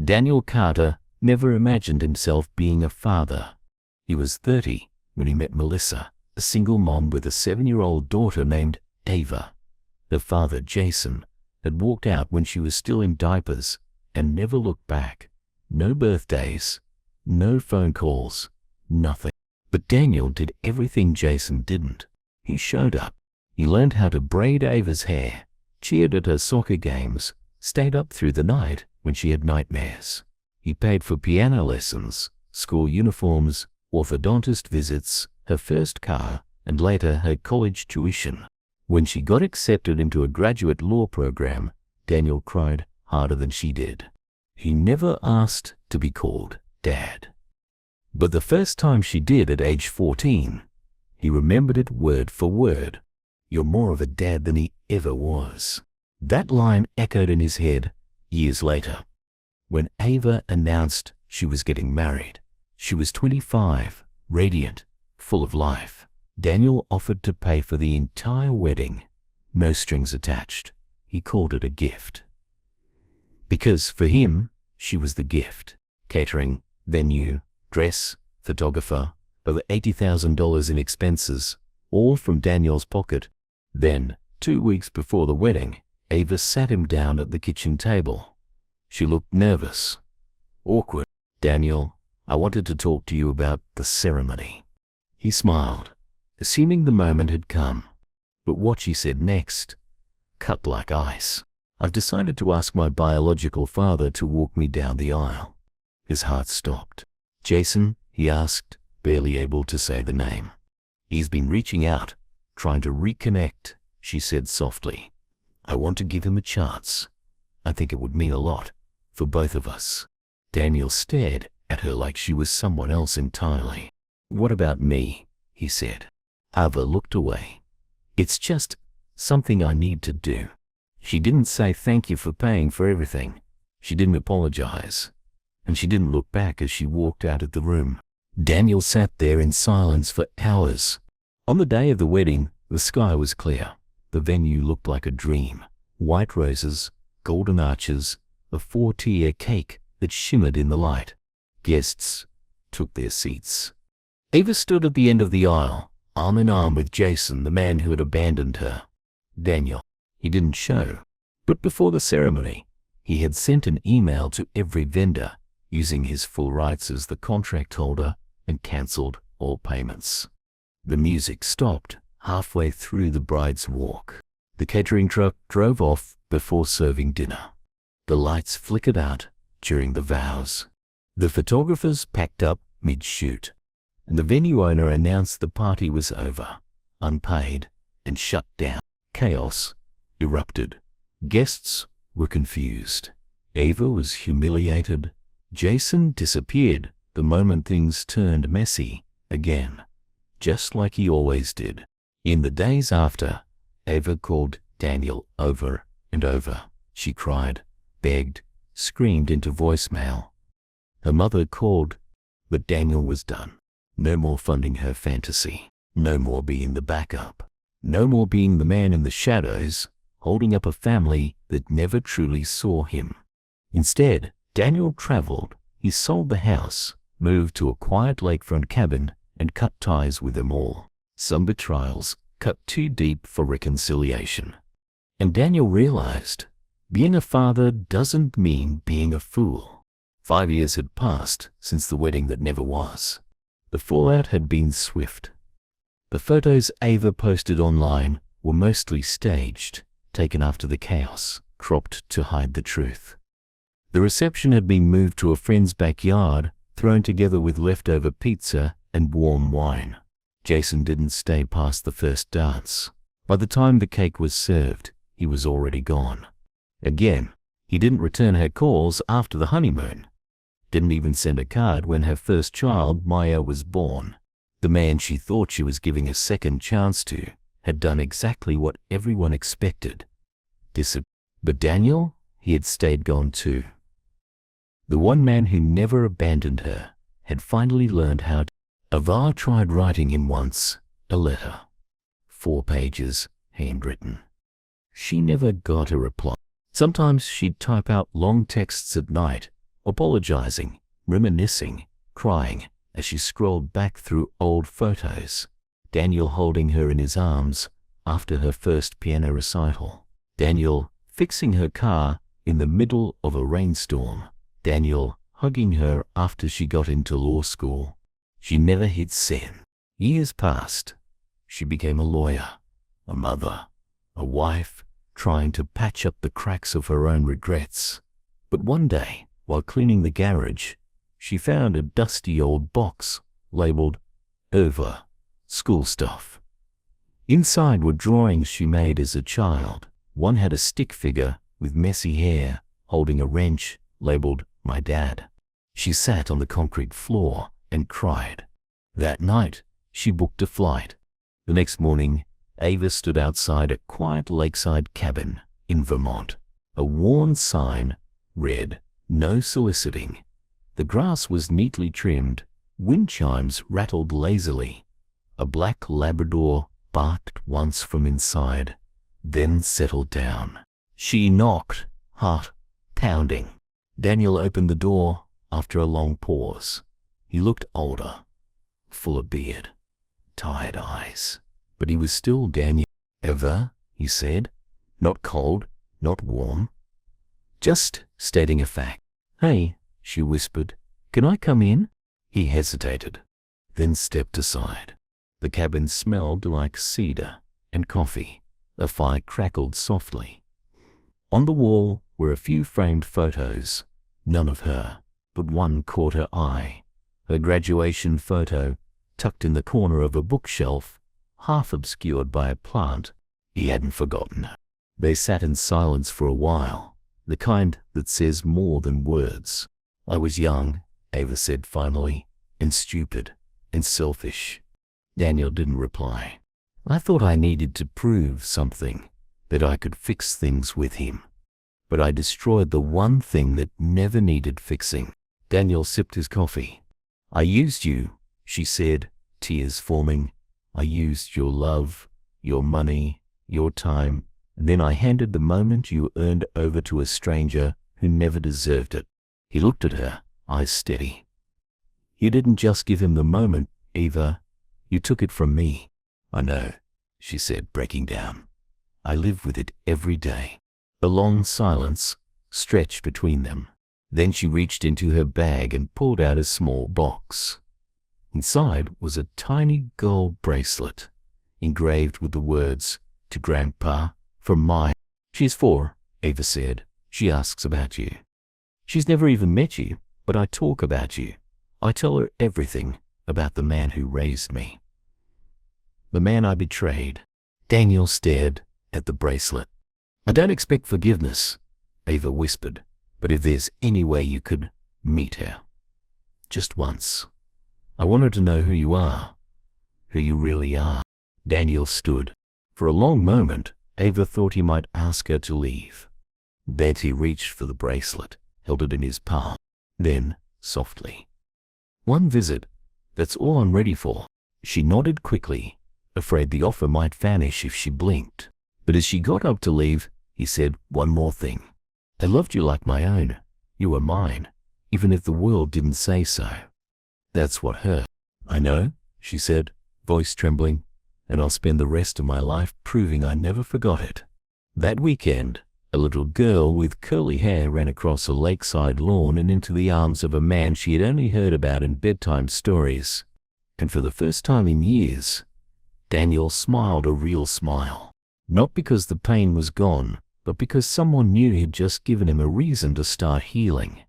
Daniel Carter never imagined himself being a father. He was 30 when he met Melissa, a single mom with a 7-year-old daughter named Ava. Her father, Jason, had walked out when she was still in diapers and never looked back. No birthdays, no phone calls, nothing. But Daniel did everything Jason didn't. He showed up. He learned how to braid Ava's hair, cheered at her soccer games, stayed up through the night when she had nightmares. He paid for piano lessons, school uniforms, orthodontist visits, her first car, and later her college tuition. When she got accepted into a graduate law program, Daniel cried harder than she did. He never asked to be called Dad. But the first time she did at age 14, he remembered it word for word. "You're more of a dad than he ever was." That line echoed in his head years later. When Ava announced she was getting married, she was 25, radiant, full of life. Daniel offered to pay for the entire wedding, no strings attached. He called it a gift. Because for him, she was the gift. Catering, venue, dress, photographer, over $80,000 in expenses, all from Daniel's pocket. Then, 2 weeks before the wedding, Ava sat him down at the kitchen table. She looked nervous, awkward. "Daniel, I wanted to talk to you about the ceremony." He smiled, assuming the moment had come. But what she said next cut like ice. "I've decided to ask my biological father to walk me down the aisle." His heart stopped. "Jason?" he asked, barely able to say the name. "He's been reaching out, trying to reconnect," she said softly. "I want to give him a chance. I think it would mean a lot for both of us." Daniel stared at her like she was someone else entirely. "What about me?" he said. Ava looked away. "It's just something I need to do." She didn't say thank you for paying for everything. She didn't apologize. And she didn't look back as she walked out of the room. Daniel sat there in silence for hours. On the day of the wedding, the sky was clear. The venue looked like a dream. White roses, golden arches, a 4-tier cake that shimmered in the light. Guests took their seats. Ava stood at the end of the aisle, arm in arm with Jason, the man who had abandoned her. Daniel, he didn't show. But before the ceremony, he had sent an email to every vendor, using his full rights as the contract holder, and cancelled all payments. The music stopped halfway through the bride's walk. The catering truck drove off before serving dinner. The lights flickered out during the vows. The photographers packed up mid-shoot, and the venue owner announced the party was over, unpaid, and shut down. Chaos erupted. Guests were confused. Ava was humiliated. Jason disappeared the moment things turned messy again, just like he always did. In the days after, Ava called Daniel over and over. She cried, begged, screamed into voicemail. Her mother called, but Daniel was done. No more funding her fantasy. No more being the backup. No more being the man in the shadows, holding up a family that never truly saw him. Instead, Daniel traveled. He sold the house, moved to a quiet lakefront cabin, and cut ties with them all. Some betrayals cut too deep for reconciliation. And Daniel realized, being a father doesn't mean being a fool. 5 years had passed since the wedding that never was. The fallout had been swift. The photos Ava posted online were mostly staged, taken after the chaos, cropped to hide the truth. The reception had been moved to a friend's backyard, thrown together with leftover pizza and warm wine. Jason didn't stay past the first dance. By the time the cake was served, he was already gone. Again, he didn't return her calls after the honeymoon. Didn't even send a card when her first child, Maya, was born. The man she thought she was giving a second chance to had done exactly what everyone expected. But Daniel, he had stayed gone too. The one man who never abandoned her had finally learned how to. Ava tried writing him once a letter. 4 pages, handwritten. She never got a reply. Sometimes she'd type out long texts at night, apologizing, reminiscing, crying as she scrolled back through old photos. Daniel holding her in his arms after her first piano recital. Daniel fixing her car in the middle of a rainstorm. Daniel hugging her after she got into law school. She never hit send. Years passed. She became a lawyer, a mother, a wife, trying to patch up the cracks of her own regrets. But one day, while cleaning the garage, she found a dusty old box labeled "Over School Stuff." Inside were drawings she made as a child. One had a stick figure with messy hair holding a wrench labeled "My Dad." She sat on the concrete floor and cried. That night, she booked a flight. The next morning, Ava stood outside a quiet lakeside cabin in Vermont. A worn sign read, "No soliciting." The grass was neatly trimmed. Wind chimes rattled lazily. A black Labrador barked once from inside, then settled down. She knocked, heart pounding. Daniel opened the door after a long pause. He looked older, full of beard, tired eyes, but he was still Daniel. "Ever?" he said. Not cold, not warm, just stating a fact. "Hey," she whispered, "can I come in?" He hesitated, then stepped aside. The cabin smelled like cedar and coffee. A fire crackled softly. On the wall were a few framed photos, none of her, but one caught her eye. Her graduation photo, tucked in the corner of a bookshelf, half obscured by a plant. He hadn't forgotten her. They sat in silence for a while, the kind that says more than words. "I was young," Ava said finally, "and stupid, and selfish." Daniel didn't reply. "I thought I needed to prove something, that I could fix things with him. But I destroyed the one thing that never needed fixing." Daniel sipped his coffee. "I used you," she said, tears forming. "I used your love, your money, your time, and then I handed the moment you earned over to a stranger who never deserved it." He looked at her, eyes steady. "You didn't just give him the moment, Eva. You took it from me." "I know," she said, breaking down. "I live with it every day." A long silence stretched between them. Then she reached into her bag and pulled out a small box. Inside was a tiny gold bracelet, engraved with the words, "To Grandpa, from my..." "She's 4, Ava said. "She asks about you. She's never even met you, but I talk about you. I tell her everything about the man who raised me. The man I betrayed." Daniel stared at the bracelet. "I don't expect forgiveness," Ava whispered, "but if there's any way you could meet her, just once. I want her to know who you are, who you really are." Daniel stood. For a long moment, Ava thought he might ask her to leave. Then he reached for the bracelet, held it in his palm. Then, softly, "One visit, that's all I'm ready for." She nodded quickly, afraid the offer might vanish if she blinked. But as she got up to leave, he said, "One more thing. I loved you like my own. You were mine, even if the world didn't say so." That's what hurt. "I know," she said, voice trembling, "and I'll spend the rest of my life proving I never forgot it." That weekend, a little girl with curly hair ran across a lakeside lawn and into the arms of a man she had only heard about in bedtime stories. And for the first time in years, Daniel smiled a real smile. Not because the pain was gone, but because someone knew he'd just given him a reason to start healing.